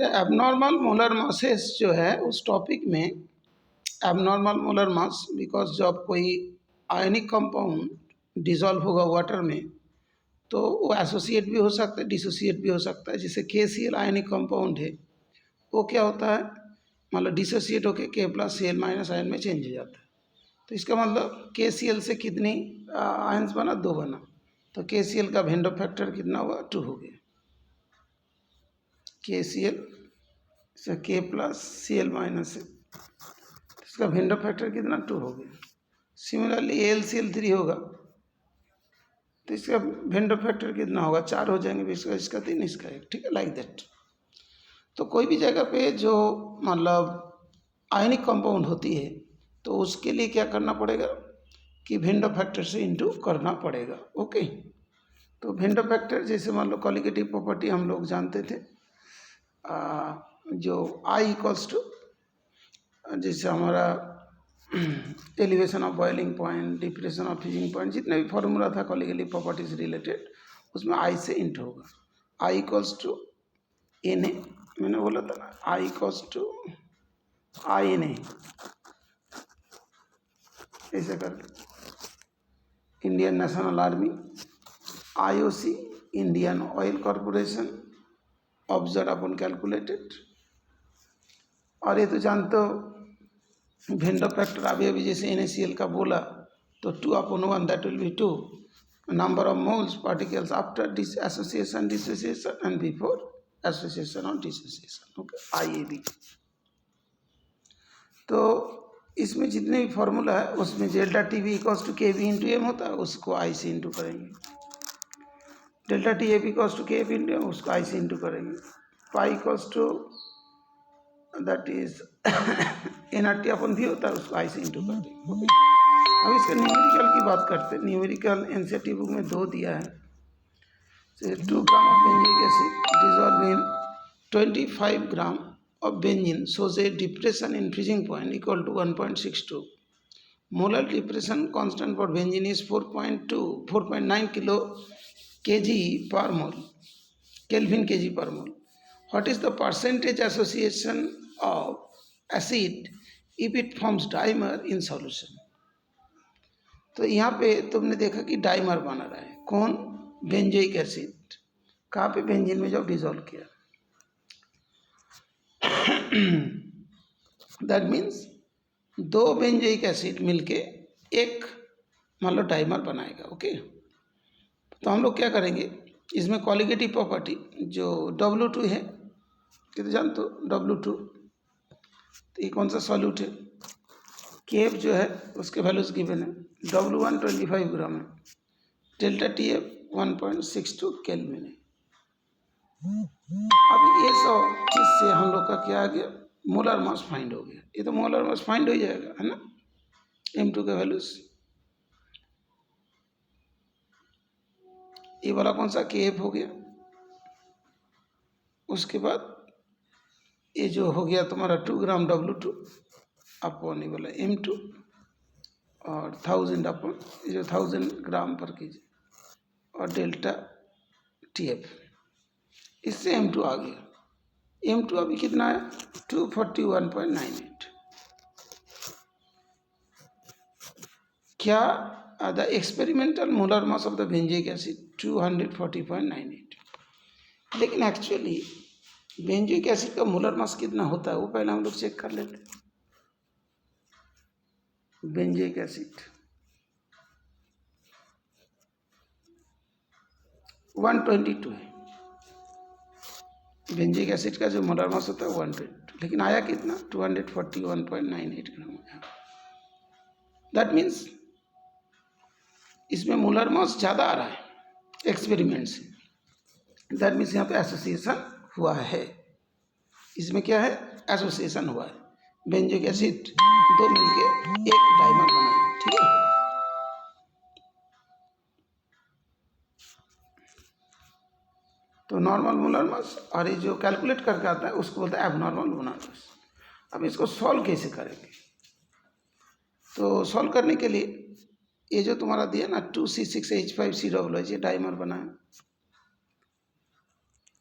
Abnormal molar masses जो है उस टॉपिक में एबनॉर्मल मोलर मास, बिकॉज जब कोई आयनिक कंपाउंड डिसॉल्व होगा वाटर में तो वो एसोसिएट भी हो सकता है, डिसोसिएट भी हो सकता है। जैसे KCl आयनिक कंपाउंड है, वो क्या होता है, मतलब डिसोसिएट होकर K+Cl- आयन में चेंज हो जाता है। तो इसका मतलब KCl से कितनी आयन्स बना, 2 बना। तो KCl का वेंडो फैक्टर कितना हुआ, 2 हो गया। KCl से K+Cl- है, इसका वेंडो फैक्टर कितना, 2 हो गया। सिमिलरली AlCl3 होगा तो इसका वेंडो फैक्टर कितना होगा, 4 हो जाएंगे, इसका 3, इसका 1, ठीक है, लाइक दैट। तो कोई भी जगह पे जो मतलब आयनिक कंपाउंड होती है तो उसके लिए क्या करना पड़ेगा कि वेंडो फैक्टर से इंटू करना पड़ेगा। ओके, तो वेंडो फैक्टर जैसे मान लो कॉलिगेटिव प्रॉपर्टी हम लोग जानते थे, जो I इक्वल्स टू, जैसे हमारा elevation of boiling point, depression of freezing point, जितने भी फॉर्मूला था कॉलिगेटिव प्रॉपर्टीज रिलेटेड, उसमें I से इंटू होगा। I इक्वल्स टू Na, मैंने बोला था ना, I इक्वल्स टू INA, ऐसे करके Indian National Army, IOC Indian Oil Corporation, observe अपन कैलकुलेटेड। और ये तो जानते हो वेंडो फैक्टर अभी अभी जैसे NaCl का बोला तो 2/1, that will be 2 number of moles particles after this association dissociation and before association और डिसोसिएशन। Okay, IAD। तो इसमें जितने भी फार्मूला है उसमें delta TB equals to KB into M होता है, उसको I से इंटू करेंगे। Delta TAB equals to KB into M, उसको I से इंटू करेंगे। Pi equals to that is nRT अपन भी होता है, उसको I से इंटू कर देंगे। ओके, अब इसके न्यूमेरिकल की बात करते हैं। न्यूमेरिकल NCERT बुक में 2 दिया है। 2 gram of benzoic acid dissolved in 25 gram of benzene shows a depression in freezing point equal to 1.62. Molar depression constant for benzene is 4.9 kg per mole, Kelvin kg per mole. What is the percentage association of acid if it forms dimer in solution? तो यहाँ पे तुमने देखा कि dimer बना रहा है, कौन, बेंजोइक एसिड। कहाँ पे, बेंजीन में जब डिजोल्व किया, दैट मीन्स 2 बेंजोइक एसिड मिलके एक मान लो डाइमर बनाएगा। ओके, तो हम लोग क्या करेंगे, इसमें कॉलिगेटिव प्रॉपर्टी जो W2 है, ये तो जानते हो W2, तो ये कौन सा सॉल्यूट है, केफ जो है उसके वैल्यूज गिवन है। W1 25 ग्राम है, डेल्टा TF 1.62 केल्विन है। अब ये सब चीज़ से हम लोग का क्या आ गया, मोलर मास फाइंड हो गया। ये तो मोलर मास फाइंड हो जाएगा, है ना, M2 के वैल्यूज। ये वाला कौन सा, KF हो गया। उसके बाद ये जो हो गया तुम्हारा 2 ग्राम W2 अपॉन ये वाला M2 और 1000 अपॉन ये जो 1000 ग्राम पर केजी और डेल्टा TF, इससे M2 आ गया। M2 अभी कितना है, 241.98। क्या the experimental molar mass of the benzoic acid 240.98। लेकिन एक्चुअली बेंजोइक एसिड का मोलर मास कितना होता है वो पहले हम लोग चेक कर लेते हैं। बेंजोइक एसिड 122 है, बेंजोइक एसिड का जो मोलर मास होता है 122, लेकिन आया कितना, 241.98 ग्राम आया। दैट मीन्स इसमें मोलर मास ज़्यादा आ रहा है एक्सपेरिमेंट से। दैट मीन्स यहाँ पे एसोसिएशन हुआ है, इसमें क्या है, एसोसिएशन हुआ है, बेंजोइक एसिड 2 मिलके एक डाइमर बना है। ठीक है, तो नॉर्मल मोलर मास और ये जो कैलकुलेट करके आता है उसको बोलते हैं एबनॉर्मल मोलर मास। अब इसको सॉल्व कैसे करेंगे, तो सॉल्व करने के लिए ये जो तुम्हारा दिया ना 2C6H5COOH, ये डाइमर बना है।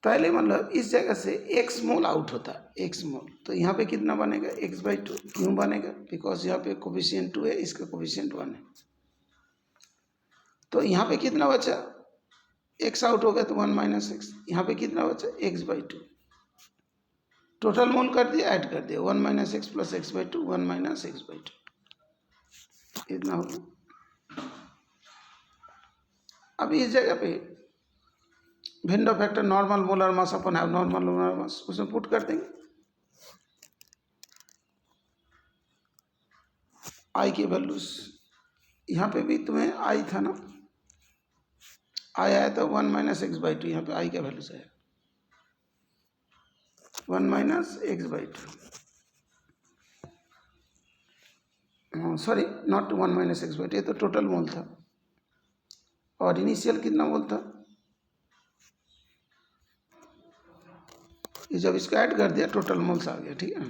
पहले मतलब इस जगह से एक्स मोल आउट होता है, एक्स मोल, तो यहाँ पे कितना बनेगा x/2। क्यों बनेगा? बिकॉज यहाँ पे कोफिशिएंट 2 है, इसका कोफिशिएंट 1 है। तो यहाँ पे कितना बचा? x आउट हो गया तो 1 - x। यहाँ पे कितना बचा? x/2। टोटल मोल कर दिया, ऐड कर दिया, 1 - x प्लस x/2, 1 - x/2 इतना होगा। अब इस जगह पे van't Hoff factor normal molar mass अपन है नॉर्मल मोलर मास, उसमें पुट कर देंगे। आई के वैल्यूज यहाँ पे भी तुम्हें आई था ना, आई आया था 1 - x/2, यहाँ पे आई का वैल्यूज है 1 - x/2। सॉरी, नॉट 1 - x/2, ये तो टोटल मोल था। और इनिशियल कितना मोल था? ये जब इसको ऐड कर दिया टोटल मोल्स आ गया, ठीक है।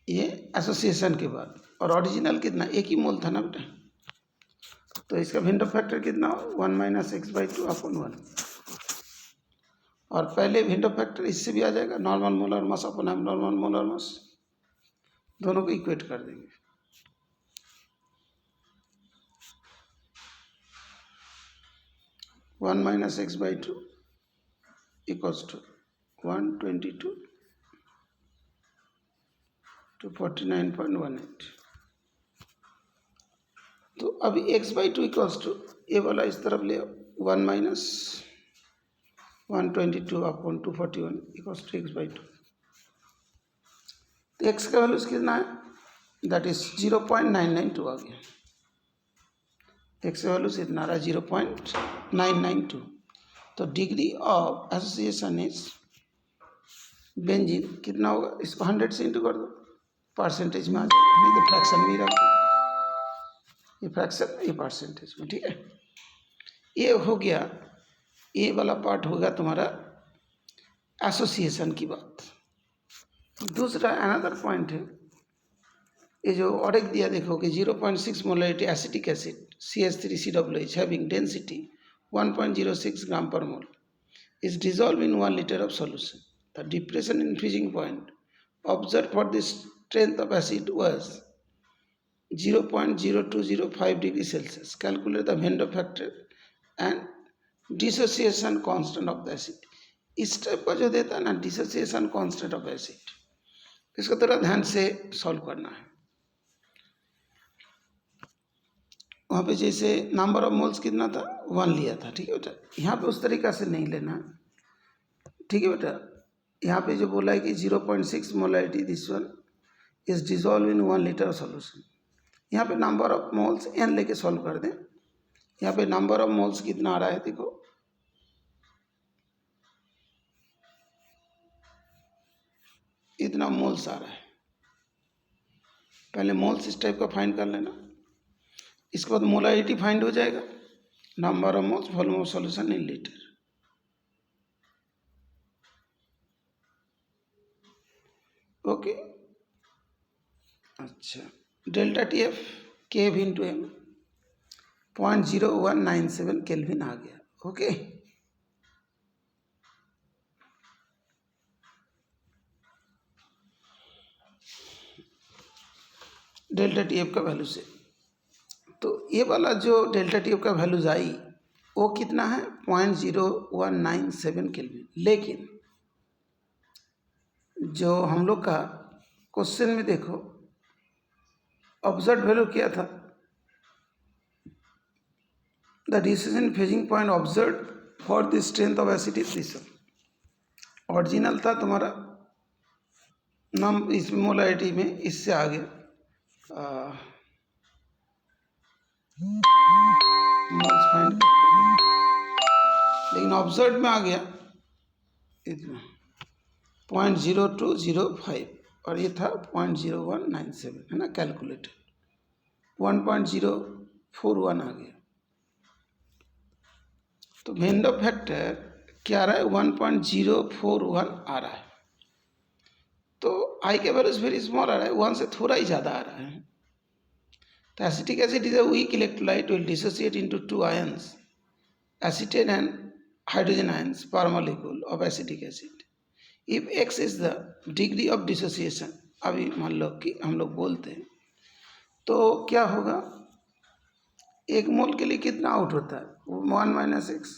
ये एसोसिएशन के बाद, और ओरिजिनल कितना? एक ही मोल था ना बेटा, तो इसका विंडो फैक्टर कितना हो? 1 - x/2/1। और पहले विंडो फैक्टर इससे भी आ जाएगा, नॉर्मल मोलर मास अपन नॉर्मल मोलर मास, दोनों को इक्वेट कर देंगे। One - x/2 equals to 122 to 49.18। तो अभी x/2 इक्वल्स टू, ये वाला इस तरफ ले 1 - 122/241 इक्वल्स टू x/2। तो x का वैल्यूज कितना है? दैट इज 0.992 आ गया। x का वैल्यूज इतना रहा 0.992। तो degree of association is benzene कितना होगा? इसको 100 से इंटू कर दो, परसेंटेज में आ जाएगा, नहीं तो फ्रैक्शन में रख, ये फ्रैक्शन ये परसेंटेज में, ठीक है। ये हो गया, ये वाला पार्ट होगा तुम्हारा एसोसिएशन की बात। दूसरा अनदर पॉइंट है, ये जो और एक दिया देखो कि 0.6 molarity acetic acid CH3COOH having density 1.06 ग्राम पर मोल is dissolved in 1 liter of solution. The depression in freezing point observed for the strength of acid was 0.0205 degrees Celsius. Calculate the Vendo factor and dissociation constant of the acid. इस type का जो देता है ना dissociation constant of acid, इसको थोड़ा ध्यान से सॉल्व करना है। वहाँ पे जैसे नंबर ऑफ मोल्स कितना था? 1 लिया था, ठीक है बेटा। यहाँ पे उस तरीका से नहीं लेना, ठीक है बेटा। यहाँ पे जो बोला है कि 0.6 molarity this one is dissolve in 1 litre solution, यहाँ पे नंबर ऑफ मोल्स n लेके सॉल्व कर दें। यहाँ पे नंबर ऑफ मोल्स कितना आ रहा है देखो, इतना मोल्स आ रहा है। पहले मोल्स इस टाइप का फाइंड कर लेना, इसके बाद मोलरिटी फाइंड हो जाएगा, number of moles volume of solution in litre. Okay, अच्छा, डेल्टा TF केव इंटू एम 0.0197 केल्विन आ गया। ओके, डेल्टा TF का वैल्यू से, तो ये वाला जो डेल्टा TF का वैल्यूज आई वो कितना है? 0.0197 केल्विन। लेकिन जो हम लोग का क्वेश्चन में देखो ऑब्जर्व वैल्यू क्या था? The decision phasing point observe for the strength of acid is this. Original था तुम्हारा नम इस मोलरिटी में, इससे आगे मोल्स फाइंड, लेकिन ऑब्जर्व में आ गया इतना 0.0205 और ये था 0.0197, है ना, कैलकुलेटेड 1.041 आ गया। तो वेंडो फैक्टर क्या आ रहा है? 1.041 आ रहा है। तो आई के वैल्यूज वेरी स्मॉल आ रहा है, 1 से थोड़ा ही ज़्यादा आ रहा है। तो acetic acid is a weak electrolyte, will dissociate into two ions, acetate and hydrogen ions per molecule of acetic acid. If x is the degree of dissociation, अभी मान लो कि हम लोग बोलते हैं तो क्या होगा, एक मोल के लिए कितना आउट होता है, 1 माइनस एक्स,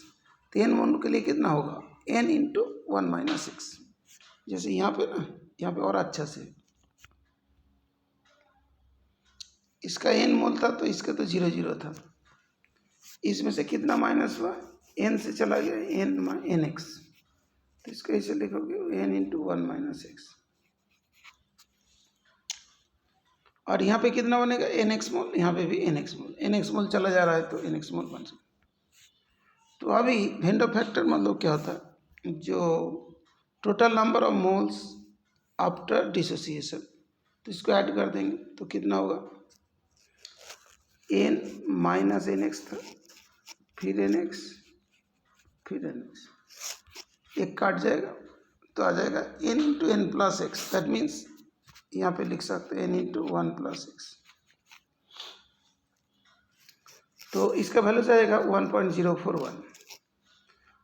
3 मोल के लिए कितना होगा, n इंटू 1 माइनस एक्स। जैसे यहाँ पे ना, यहाँ पे और अच्छा से, इसका n मोल था तो इसका तो 0 0 था, इसमें से कितना माइनस हुआ, n से चला गया n x, तो इसको ऐसे लिखोगे n इंटू 1 माइनस एक्स, और यहाँ पे कितना बनेगा एन एक्स मोल, यहाँ पे भी एन एक्स मोल चला जा रहा है तो एन एक्स मोल बन सकता। तो अभी वेन डर फैक्टर मतलब क्या होता है, जो total number of moles after dissociation, तो इसको ऐड कर देंगे तो कितना होगा, एन माइनस एन एक्स था, फिर एन एक्स, फिर एन एक्स, एक काट जाएगा तो आ जाएगा n into n plus x, that means यहाँ पे लिख सकते हैं n इंटू 1 प्लस एक्स, तो इसका वैल्यू जाएगा 1.041।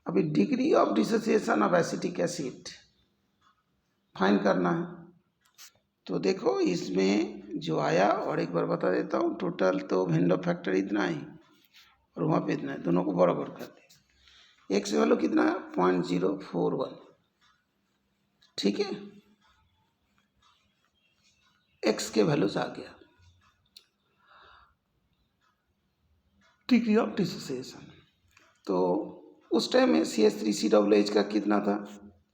अभी degree of dissociation of acetic acid find करना है, तो देखो इसमें जो आया, और एक बार बता देता हूँ, टोटल तो वेन डर फैक्टर इतना है और वहाँ पे इतना है, दोनों को बराबर कर दिया, एक्स वैल्यू कितना है 0.041, ठीक है, एक्स के वैल्यूज आ गया, डिग्री ऑफ डिसोसिएशन। तो उस टाइम में CH3COOH का कितना था,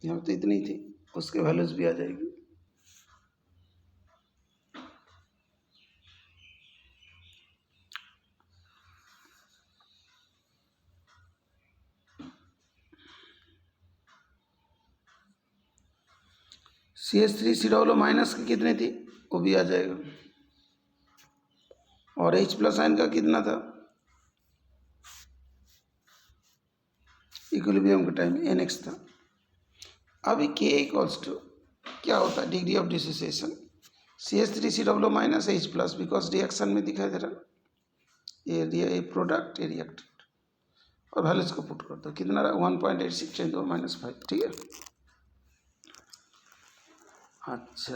यहाँ तो इतनी थी, उसके वैल्यूज भी आ जाएगी। CH3COO माइनस की कितनी थी वो भी आ जाएगा, और H प्लस आयन का कितना था इक्विलिब्रियम के टाइम में NX था। अभी K इक्वल्स टू क्या होता है, degree of dissociation, CH3COO minus H plus, because reaction में दिखाई दे रहा ये प्रोडक्ट, ये रिएक्टेंट, और वैल्यूज को पुट कर दो, कितना रहा 1.86 × 10⁻⁵, ठीक है। अच्छा,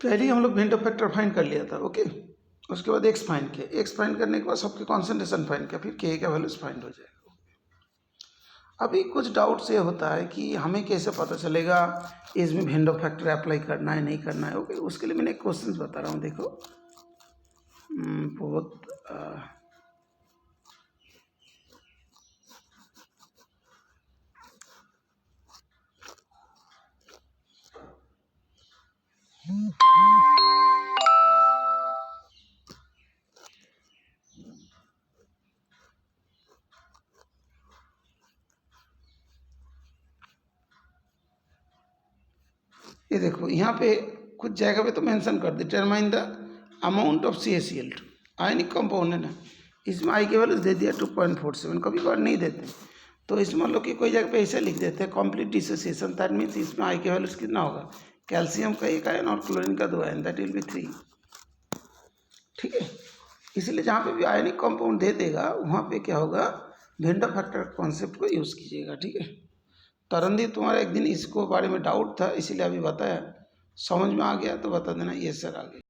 पहले हम लोग वेन डर फैक्टर फाइंड कर लिया था, ओके, उसके बाद एक्स फाइंड किया, एक्स फाइंड करने के बाद सबके कॉन्सेंट्रेशन फाइंड किया, फिर के का वैल्यूज फाइंड हो जाएगा। अभी कुछ डाउट से होता है कि हमें कैसे पता चलेगा इसमें वेन डर फैक्टर अप्लाई करना है नहीं करना है, ओके, उसके लिए मैंने एक क्वेश्चन बता रहा हूँ, देखो बहुत ये देखो, यहाँ पे कुछ जगह पे तो मेंशन कर determine the amount of CaCl2, ionic compound है ना, इसमें आई के वैल्यूज दे दिया 2.47, कभी बार नहीं देते, तो इसमें मान लो कि कोई जगह पे ऐसे लिख देते हैं कंप्लीट डिसोसिएशन, दैट मीन्स इसमें आई के वैल्यूज कितना होगा, कैल्शियम का 1 आयन और क्लोरीन का 2 आयन, दैट विल बी 3, ठीक है। इसलिए जहाँ पे भी आयनिक कंपाउंड दे देगा वहाँ पे क्या होगा, वेन डर फैक्टर कॉन्सेप्ट को यूज़ कीजिएगा, ठीक है। तरनदीप, तुम्हारा एक दिन इसको बारे में डाउट था, इसीलिए अभी बताया, समझ में आ गया तो बता देना, ये सर आ गया।